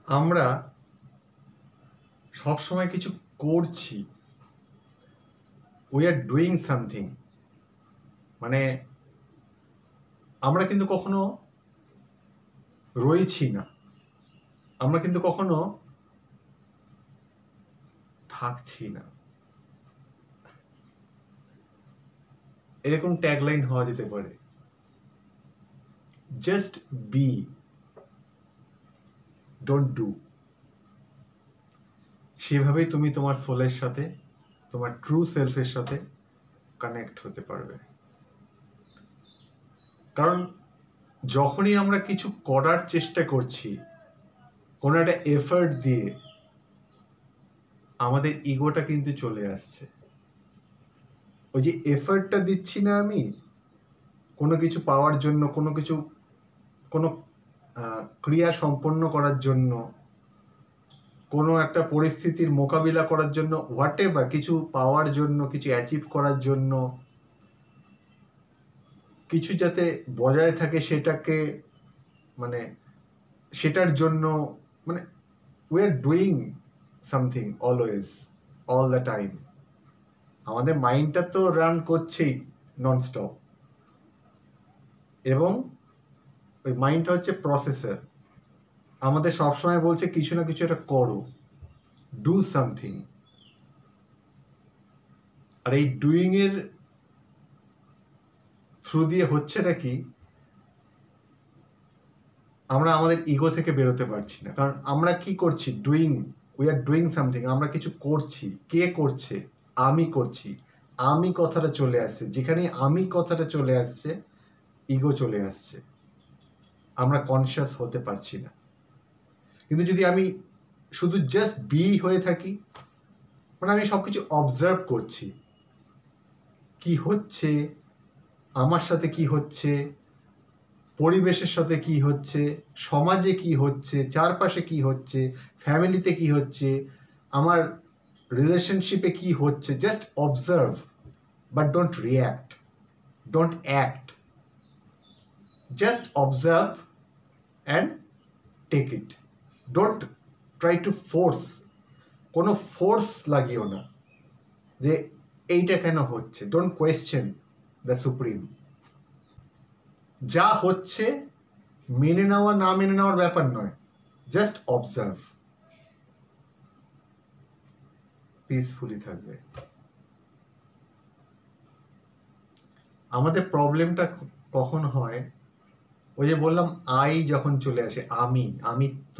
আমরা সবসময় কিছু করছি, উই আর ডুইং সামথিং, মানে আমরা কিন্তু কখনো রয়েছি না, আমরা কিন্তু কখনো থাকছি না। এরকম ট্যাগলাইন হওয়া যেতে পারে, জাস্ট বি, ডোন্ট ডু। সেভাবেই তুমি তোমার সোলের সাথে, তোমার ট্রু সেলফের সাথে কানেক্ট হতে পারবে। কারণ যখনই আমরা কিছু করার চেষ্টা করছি, কোনো একটা এফার্ট দিয়ে, আমাদের ইগোটা কিন্তু চলে আসছে। ওই যে এফার্টটা দিচ্ছি না আমি কোনো কিছু পাওয়ার জন্য, কোনো ক্রিয়া সম্পন্ন করার জন্য, কোনো একটা পরিস্থিতির মোকাবিলা করার জন্য, হোয়াট এভার, কিছু পাওয়ার জন্য, কিছু অ্যাচিভ করার জন্য, কিছু যাতে বজায় থাকে সেটাকে, মানে সেটার জন্য, মানে we are doing something always, all the time. আমাদের মাইন্ডটা তো রান করছেই ননস্টপ, এবং ওই মাইন্ডটা হচ্ছে প্রসেসর। আমাদের সবসময় বলছে কিছু না কিছু একটা করো, ডু সামথিং। আর এই ডুইং এর থ্রু দিয়ে হচ্ছেটা কি, আমরা আমাদের ইগো থেকে বেরোতে পারছি না। কারণ আমরা কি করছি, উই আর ডুইং সামথিং, আমরা কিছু করছি। কে করছে? আমি করছি। আমি কথাটা চলে আসছে, যেখানে আমি কথাটা চলে আসছে ইগো চলে আসছে, আমরা কনসিয়াস হতে পারছি না। কিন্তু যদি আমি শুধু জাস্ট বি হয়ে থাকি, মানে আমি সবকিছু অবজার্ভ করছি, কি হচ্ছে, আমার সাথে কি হচ্ছে, পরিবেশের সাথে কি হচ্ছে, সমাজে কি হচ্ছে, চারপাশে কি হচ্ছে, ফ্যামিলিতে কি হচ্ছে, আমার রিলেশনশিপে কি হচ্ছে, just observe, but don't react, don't act, just observe and take it. Don't try to force, কোনো ফোর্স লাগিও না যে এইটা কেন হচ্ছে। Don't question the supreme. যা হচ্ছে মেনে নেওয়া না মেনে নেওয়ার ব্যাপার নয়, জাস্ট অবজার্ভ, পিসফুলি থাকবে। আমাদের প্রবলেমটা কখন হয়, ওই যে বললাম আই যখন চলে আসে, আমিত্ব,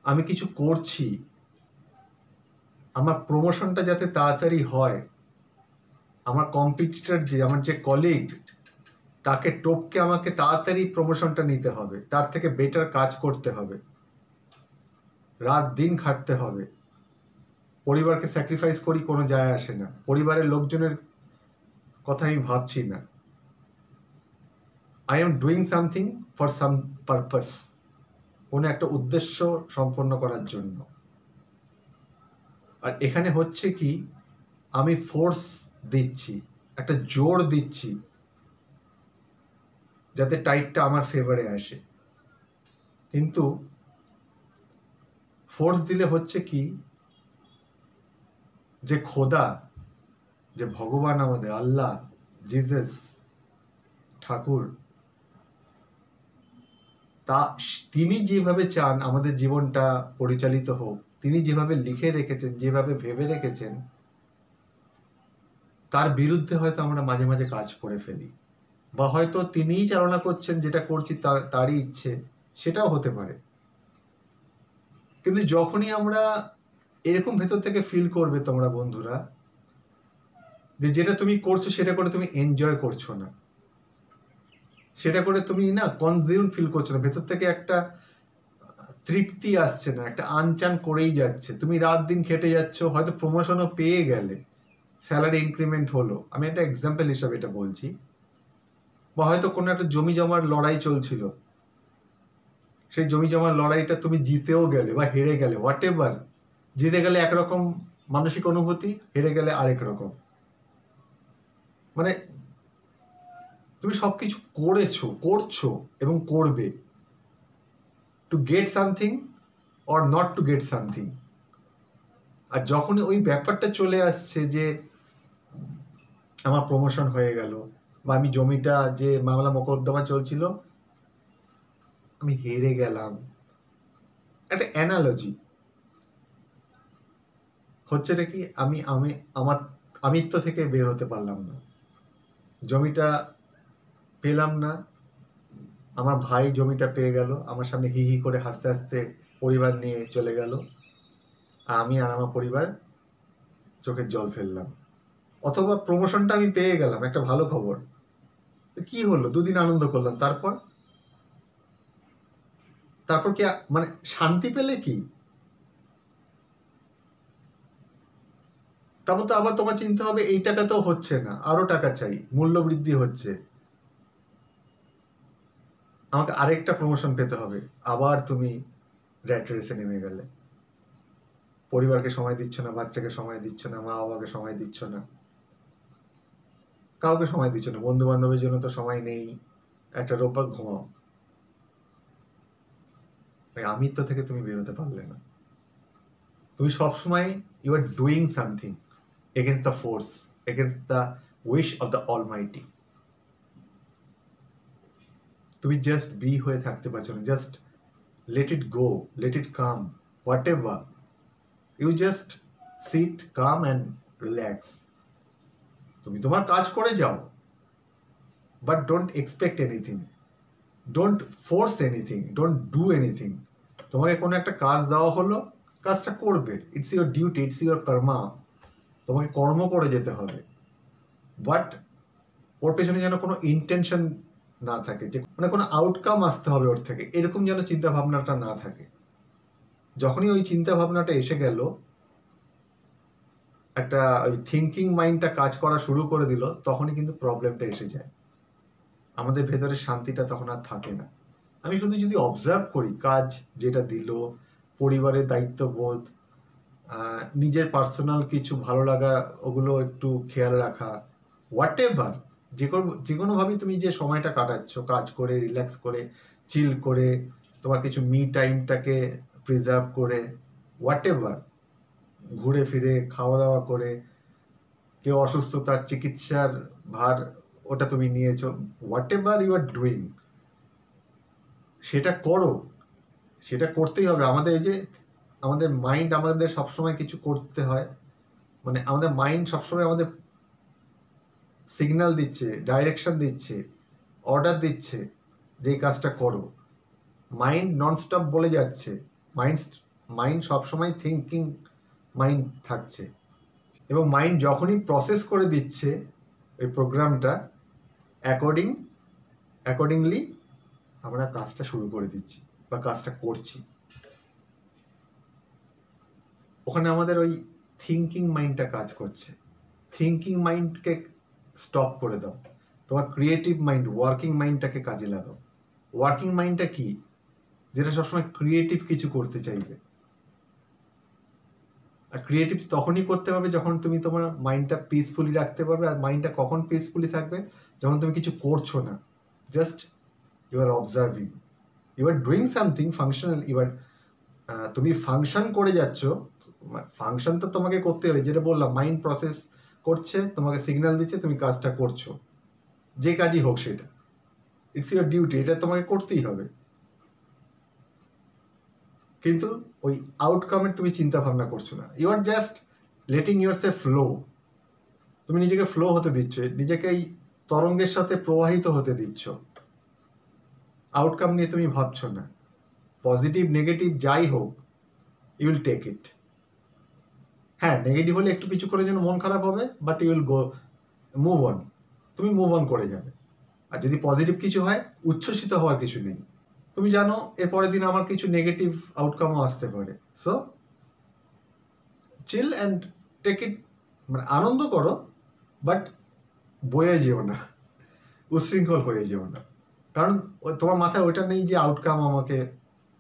আমি কিছু করছি, আমার প্রমোশনটা যাতে তাড়াতাড়ি হয়, আমার কম্পিটিটর আমার যে কলিগ, তাকে টপকে আমাকে তাড়াতাড়ি প্রমোশনটা নিতে হবে, তার থেকে বেটার কাজ করতে হবে, রাত দিন খাটতে হবে, পরিবারকে স্যাক্রিফাইস করি, কোনো যায় আসে না, পরিবারের লোকজনের কথা আমি ভাবছি না, I am doing something for some purpose, কোনো একটা উদ্দেশ্য সম্পন্ন করার জন্য। আর এখানে হচ্ছে কি, আমি ফোর্স দিচ্ছি, একটা জোর দিচ্ছি যাতে টাইটটা আমার ফেভারে আসে। কিন্তু ফোর্স দিলে হচ্ছে কি, যে খোদা, যে ভগবান, আমাদের আল্লাহ, জিজাস, ঠাকুর, তা তিনি যেভাবে চান আমাদের জীবনটা পরিচালিত হোক, তিনি যেভাবে লিখে রেখেছেন, যেভাবে ভেবে রেখেছেন, তার বিরুদ্ধে হয়তো আমরা মাঝে মাঝে কাজ করে ফেলি, বা হয়তো তিনিই চালনা করছেন, যেটা করছি তারই ইচ্ছে, সেটাও হতে পারে। কিন্তু যখনই আমরা এরকম ভেতর থেকে ফিল করবে তোমরা বন্ধুরা, যে যেটা তুমি করছো সেটা করে তুমি এনজয় করছো না, সেটা করে তুমি না কনজিউম ফিল করছো না, ভেতর থেকে একটা তৃপ্তি আসছে না, একটা আনচান করেই যাচ্ছে, তুমি রাত দিন খেটে যাচ্ছ, হয়তো প্রমোশনও পেয়ে গেলে, স্যালারি ইনক্রিমেন্ট হলো, আমি একটা এক্সাম্পল হিসাবে এটা বলছি, বা হয়তো কোনো একটা জমি জমার লড়াই চলছিল, সেই জমি জমার লড়াইটা তুমি জিতেও গেলে বা হেরে গেলে, হোয়াট এভার, জিতে গেলে একরকম মানসিক অনুভূতি, হেরে গেলে আরেক রকম, মানে তুমি সবকিছু করছো এবং করবে, to get something or not to get something. আর যখনই ওই ব্যাপারটা চলে আসছে যে আমার প্রমোশন হয়ে গেল, বা আমি জমিটা যে মামলা মোকদ্দমা চলছিল আমি হেরে গেলাম, একটা অ্যানালজি হচ্ছে কি, আমি আমি আমার আমিত্ব থেকে বের হতে পারলাম না, জমিটা পেলাম না, আমার ভাই জমিটা পেয়ে গেল, আমার সামনে হি হি করে হাসতে হাসতে পরিবার নিয়ে চলে গেল, আমি আর আমার পরিবার চোখের জল ফেললাম। অথবা প্রমোশনটা আমি পেয়ে গেলাম, একটা ভালো খবর, কি হলো, দুদিন আনন্দ করলাম, তারপর তারপর কি মানে শান্তি পেলে কি? তারপর তো আবার তোমার চিন্তা হবে এই টাকা তো হচ্ছে না, আরো টাকা চাই, মূল্য বৃদ্ধি হচ্ছে, আমাকে আরেকটা প্রমোশন পেতে হবে, আবার তুমি র্যাট রেসে নেমে গেলে, পরিবারকে সময় দিচ্ছ না, বাচ্চাকে সময় দিচ্ছ না, মা বাবাকে সময় দিচ্ছ না, কাউকে সময় দিচ্ছ না, বন্ধু বান্ধবের জন্য তো সময় নেই, একটা রোববার ঘুমাও। আমিত্ব থেকে তুমি বেরোতে পারলে না, তুমি সবসময় you are doing something against the force, against the wish of the almighty. তুমি জাস্ট বি হয়ে থাকতে পারছো না, just let it go, let it come, whatever. You just sit calm and relax. তুমি তোমার কাজ করে যাও, but don't expect anything, don't force anything, don't do anything. তোমাকে কোনো একটা কাজ দেওয়া হলো, কাজটা করবে, it's your duty, it's your karma, তোমাকে কর্ম করে যেতে হবে, বাট ওর পেছনে যেন কোনো ইন্টেনশন না থাকে, যে মানে কোনো আউটকাম আসতে হবে ওর থেকে, এরকম যেন চিন্তা ভাবনাটা না থাকে। যখনই ওই চিন্তা ভাবনাটা এসে গেল, একটা ওই থিঙ্কিং মাইন্ডটা কাজ করা শুরু করে দিল, তখনই কিন্তু প্রবলেমটা এসে যায়, আমাদের ভেতরে শান্তিটা তখন আর থাকে না। আমি শুধু যদি অবজার্ভ করি, কাজ যেটা দিল, পরিবারের দায়িত্ববোধ, নিজের পার্সোনাল কিছু ভালো লাগা, ওগুলো একটু খেয়াল রাখা, হোয়াট এভার, যে কোনোভাবেই তুমি যে সময়টা কাটাচ্ছ, কাজ করে, রিল্যাক্স করে, চিল করে, তোমার কিছু মি টাইমটাকে প্রিজার্ভ করে, হোয়াট এভার, ঘুরে ফিরে, খাওয়া দাওয়া করে, কেউ অসুস্থতার চিকিৎসার ভার ওটা তুমি নিয়েছো, whatever you are doing, সেটা করো, সেটা করতেই হবে। আমাদের এই যে আমাদের মাইন্ড আমাদের সবসময় কিছু করতে হয়, মানে আমাদের মাইন্ড সবসময় আমাদের সিগন্যাল দিচ্ছে, ডাইরেকশন দিচ্ছে, অর্ডার দিচ্ছে যে এই কাজটা করো, মাইন্ড ননস্টপ বলে যাচ্ছে, মাইন্ড সবসময় থিঙ্কিং মাইন্ড থাকছে, এবং মাইন্ড যখনই প্রসেস করে দিচ্ছে ওই প্রোগ্রামটা, অ্যাকর্ডিংলি আমরা কাজটা শুরু করে দিচ্ছি বা কাজটা করছি। ওখানে আমাদের ওই থিঙ্কিং মাইন্ডটা কাজ করছে, থিঙ্কিং মাইন্ডকে স্টপ করে দাও, তোমার ক্রিয়েটিভ মাইন্ড, ওয়ার্কিং মাইন্ডটাকে কাজে লাগাও। ওয়ার্কিং মাইন্ডটা কি? যেটা সবসময় ক্রিয়েটিভ কিছু করতে চাইবে, আর ক্রিয়েটিভ তখনই করতে পারবে যখন তুমি তোমার মাইন্ডটা পিসফুলি রাখতে পারবে। আর মাইন্ডটা কখন পিসফুলি থাকবে? যখন তুমি কিছু করছো না, just you are observing, you are doing something functional, তুমি ফাংশন করে যাচ্ছ, ফাংশন তো তোমাকে করতে হবে, যেটা বললাম, মাইন্ড প্রসেস করছে, তোমাকে সিগন্যাল দিচ্ছে, তুমি কাজটা করছো, যে কাজই হোক সেটা, ইটস ইউর ডিউটি, এটা তোমাকে করতেই হবে। কিন্তু ওই আউটকামের তুমি চিন্তা ভাবনা করছো না, you are just letting yourself flow, তুমি নিজেকে ফ্লো হতে দিচ্ছ, নিজেকে এই তরঙ্গের সাথে প্রবাহিত হতে দিচ্ছ, আউটকাম নিয়ে তুমি ভাবছো না। পজিটিভ নেগেটিভ যাই হোক, ইউ উইল টেক ইট। হ্যাঁ, নেগেটিভ হলে একটু কিছু করে যেন মন খারাপ হবে, but you will go move on, তুমি মুভ অন করে যাবে। আর যদি পজিটিভ কিছু হয়, উচ্ছ্বসিত হওয়ার কিছু নেই, তুমি জানো এর পরের দিন আমার কিছু নেগেটিভ আউটকামও আসতে পারে, so chill and take it, মানে আনন্দ করো, বাট বয়ে যেও না, উশৃঙ্খল হয়ে যেও না, কারণ তোমার মাথায় ওইটা নেই যে আউটকাম আমাকে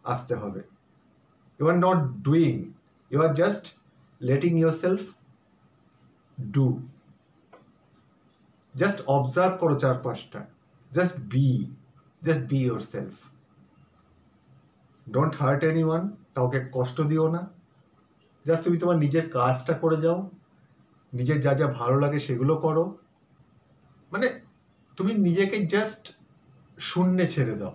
আসতে হবে। You are not doing, you are just letting yourself do, just observe করো চারপাশটা, just be yourself, don't hurt anyone, কাউকে কষ্ট দিও না, জাস্ট তুমি তোমার নিজের কাজটা করে যাও, নিজের যা যা ভালো লাগে সেগুলো করো, মানে তুমি নিজেকে জাস্ট শূন্যে ছেড়ে দাও।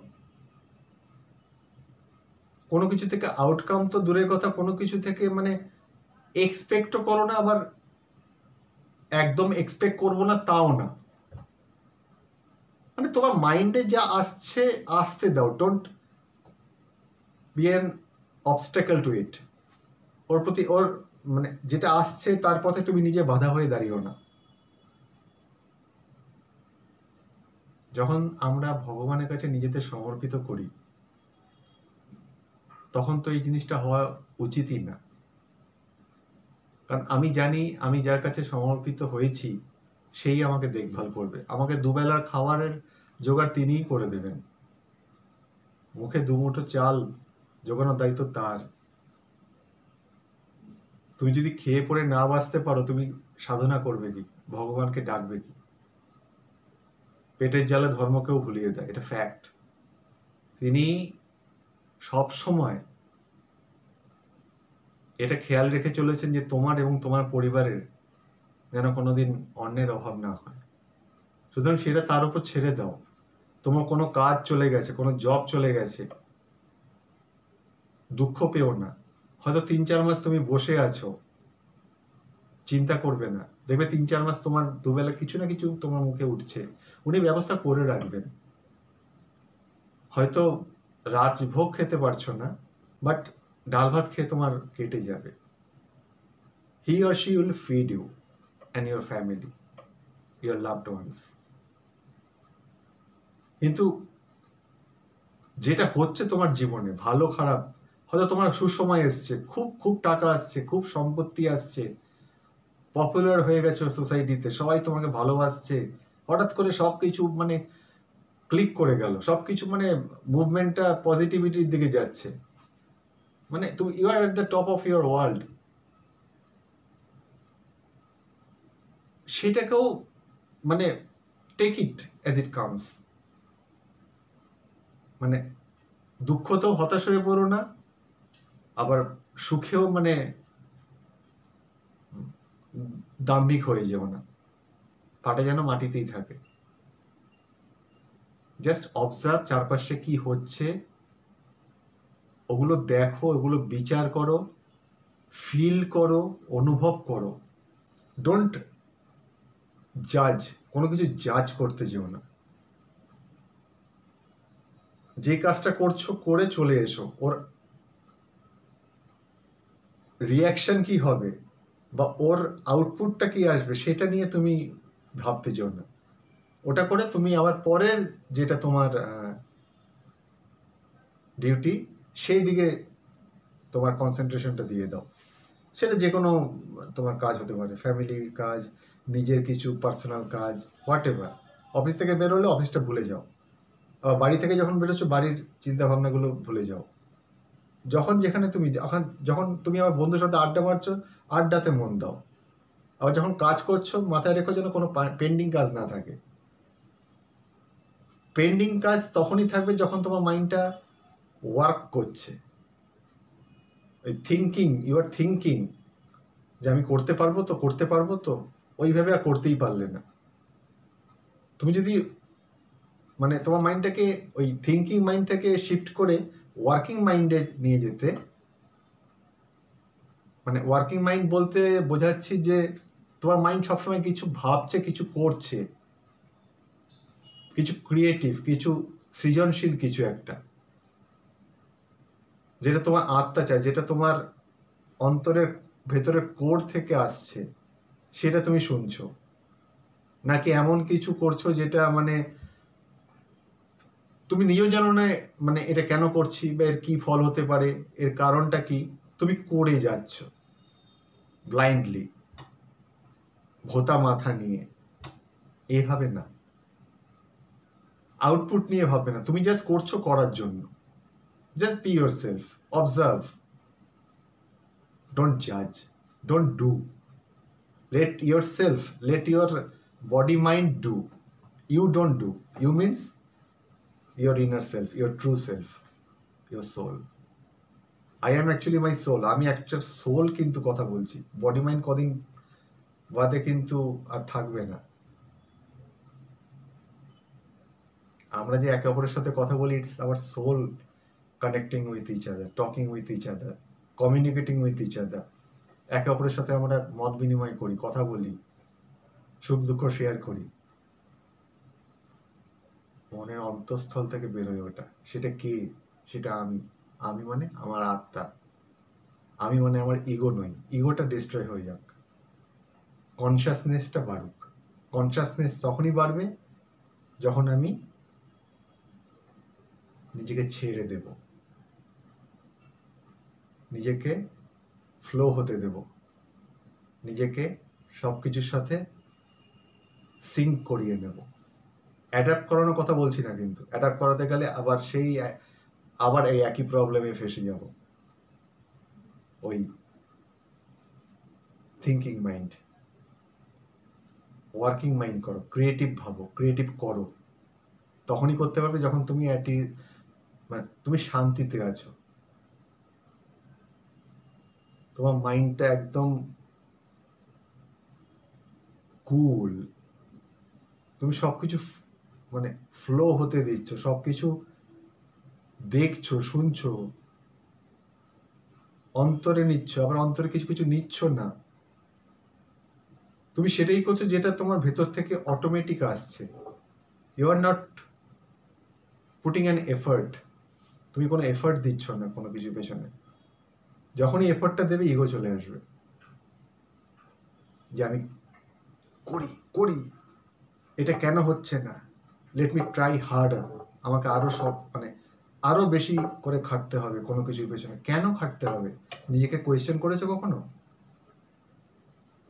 কোনো কিছু থেকে আউটকাম তো দূরের কথা, কোনো কিছু থেকে মানে এক্সপেক্টও করো না, আবার একদম এক্সপেক্ট করবো না তাও না। মানে তোমার মাইন্ডে যা আসছে আসতে দাও, don't be an obstacle to it. ওর প্রতি ওর মানে যেটা আসছে তার পথে তুমি নিজে বাধা হয়ে দাঁড়িও না। যখন আমরা ভগবানের কাছে নিজেদের সমর্পিত করি তখন তো এই জিনিসটা হওয়া উচিতই না। কারণ আমি জানি আমি যার কাছে সমর্পিত হয়েছি সেই আমাকে দেখভাল করবে, আমাকে দুবেলার খাবারের জোগাড় তিনিই করে দেবেন, মুখে দুমুঠো চাল জোগানোর দায়িত্ব তার। তুমি যদি খেয়ে পড়ে না বাঁচতে পারো তুমি সাধনা করবে কি, ভগবানকে ডাকবে কি? পেটের জ্বালা ধর্মকেও ভুলিয়ে দেয়, এটা ফ্যাক্ট। তিনি সব সময় এটা খেয়াল রেখে চলেছেন যে তোমার এবং তোমার পরিবারের যেন কোনোদিন অন্যের অভাব না হয়। সুতরাং সেটা তার উপর ছেড়ে দাও। তোমার কোনো কাজ চলে গেছে, কোনো জব চলে গেছে, দুঃখ পেও না। হয়তো 3-4 মাস তুমি বসে আছো, চিন্তা করবে না, দেখবে 3-4 মাস তোমার দুবেলা কিছু না কিছু তোমার মুখে উঠছে, উনি ব্যবস্থা করে রাখবেন। হয়তো রাজভোগ খেতে পারছো না, বাট ডাল ভাত খেয়ে তোমার কেটে যাবে। He or she will feed you and your family, your loved ones. কিন্তু যেটা হচ্ছে তোমার জীবনে, ভালো খারাপ, হয়তো তোমার সুসময় এসছে, খুব খুব টাকা আসছে, খুব সম্পত্তি আসছে, পপুলার হয়ে গেছে সোসাইটিতে, সবাই তোমাকে ভালোবাসছে, হঠাৎ করে সবকিছু মানে ক্লিক করে গেল, সবকিছু মানে মুভমেন্টটা পজিটিভিটির দিকে যাচ্ছে, মানে তুমি you are at the top of your world. সেটাকেও মানে take it as it comes. মানে দুঃখতেও হতাশ হয়ে পড়ো না, আবার সুখেও মানে দাম্ভিক হয়ে যেও না, পাটা যেন মাটিতেই থাকে। জাস্ট অবজার্ভ চারপাশে কি হচ্ছে, ওগুলো দেখো, ওগুলো বিচার করো, ফিল করো, অনুভব করো। ডোন্ট জাজ, কোনো কিছু জাজ করতে যেও না। যে কাজটা করছো করে চলে এসো, ওর রিয়াকশন কি হবে বা ওর আউটপুটটা কি আসবে সেটা নিয়ে তুমি ভাবতে যেও না। ওটা করে তুমি আবার পরের যেটা তোমার ডিউটি সেই দিকে তোমার কনসেন্ট্রেশনটা দিয়ে দাও। সেটা যে কোনো তোমার কাজ হতে পারে, ফ্যামিলির কাজ, নিজের কিছু পার্সোনাল কাজ, হোয়াট এভার। অফিস থেকে বেরোলে অফিসটা ভুলে যাও, বাড়ি থেকে যখন বেরোচ্ছো বাড়ির চিন্তা ভাবনাগুলো ভুলে যাও। যখন যেখানে তুমি যখন তুমি আমার বন্ধুর সাথে আড্ডা মারছো, আড্ডাতে মন দাও। আবার যখন কাজ করছো মাথায় রেখো যেন কোনো পেন্ডিং কাজ না থাকে। পেন্ডিং কাজ তখনই থাকবে যখন তোমার মাইন্ডটা ওয়ার্ক করছে, ওই থিঙ্কিং, ইউ আর থিঙ্কিং যে আমি করতে পারবো তো, করতে পারবো তো, ওইভাবে আর করতেই পারলে না। তুমি যদি মানে তোমার মাইন্ডটাকে ওই থিঙ্কিং মাইন্ড থেকে শিফট করে ওয়ার্কিং মাইন্ডে নিয়ে যেতে, মানে ওয়ার্কিং মাইন্ড বলতে বোঝাচ্ছি যে তোমার মাইন্ড সবসময় কিছু ভাবছে, কিছু করছে, কিছু ক্রিয়েটিভ, কিছু সৃজনশীল, কিছু একটা যেটা তোমার আত্মা চায়, যেটা তোমার অন্তরের ভেতরের কোর থেকে আসছে, সেটা তুমি শুনছো। নাকি এমন কিছু করছো যেটা মানে তুমি নিজেও জানো না মানে এটা কেন করছি বা এর কি ফল হতে পারে, এর কারণটা কি, তুমি করে যাচ্ছ ব্লাইন্ডলি, ভোতা মাথা নিয়ে। এভাবে না, আউটপুট নিয়ে ভাববে না, তুমি জাস্ট করছো করার জন্য। Just be your self, observe, don't জাজ, don't do. let yourself, let your body mind do, you don't do. You means your inner self, your true self, your soul. I am actually my soul. আমি একটা soul কিন্তু কথা বলছি। Body mind কদিন বাদে কিন্তু আর থাকবে না। আমরা যে একে অপরের সাথে কথা বলি, it's our soul connecting with each other, talking with each other, communicating with each other. একে অপরের সাথে আমরা মত বিনিময় করি, কথা বলি, সুখ দুঃখ শেয়ার করি। মনের অন্তঃস্থল থেকে বেরোয় ওটা। সেটা কে? সেটা আমি। আমি মানে আমার আত্মা। আমি মানে আমার ইগো নই। ইগোটা ডিস্ট্রয় হয়ে যাক, কনসাসনেসটা বাড়ুক। কনসাসনেস তখনই বাড়বে যখন আমি নিজেকে ছেড়ে দেব, নিজেকে ফ্লো হতে দেব, নিজেকে সবকিছুর সাথে সিঙ্ক করিয়ে নেব। অ্যাডাপ্ট করানোর কথা বলছি না, কিন্তু অ্যাডাপ্ট করাতে গেলে আবার এই একই প্রবলেমে ফেসে যাব। ওই থিঙ্কিং মাইন্ড, ওয়ার্কিং মাইন্ড করো, ক্রিয়েটিভ ভাবো, ক্রিয়েটিভ করো। তখনই করতে পারবে যখন তুমি মানে তুমি শান্তিতে আছো, তোমার মাইন্ডটা একদম কুল, তুমি সবকিছু মানে ফ্লো হতে দিচ্ছ, সবকিছু দেখছো, শুনছো, অন্তরে নিচ্ছ, আবার অন্তরে কিছু কিছু নিচ্ছ না। তুমি সেটাই করছো যেটা তোমার ভেতর থেকে অটোমেটিক আসছে। You are not putting an effort. তুমি কোনো এফার্ট দিচ্ছ না কোনো কিছু পেছনে। যখনই এফার্টটা দেবে, ইগো চলে আসবে যে আমি করি করি, এটা কেন হচ্ছে না, লেট মি ট্রাই হার্ডার। আমাকে আরো বেশি করে খাটতে হবে কোনো কিছুর পেছনে। কেন খাটতে হবে? নিজেকে কোয়েশ্চেন করেছো কখনো?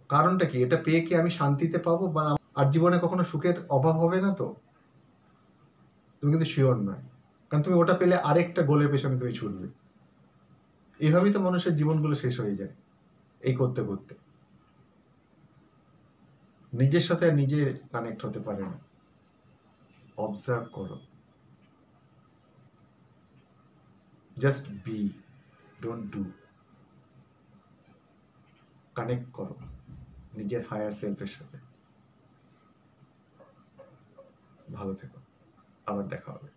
কারণটা কি? এটা পেয়ে কি আমি শান্তিতে পাবো, বা আর জীবনে কখনো সুখের অভাব হবে না? তো তুমি কিন্তু শিওর নয়, কারণ তুমি ওটা পেলে আরেকটা গোলের পেছনে তুমি ছুটবে। এইভাবেই তো মানুষের জীবনগুলো শেষ হয়ে যায়, এই করতে করতে। নিজের সাথে আর নিজে কানেক্ট হতে পারে না। অবজার্ভ করো, just be, don't do. Connect করো নিজের হায়ার সেলফের সাথে। ভালো থেকো, আবার দেখা হবে।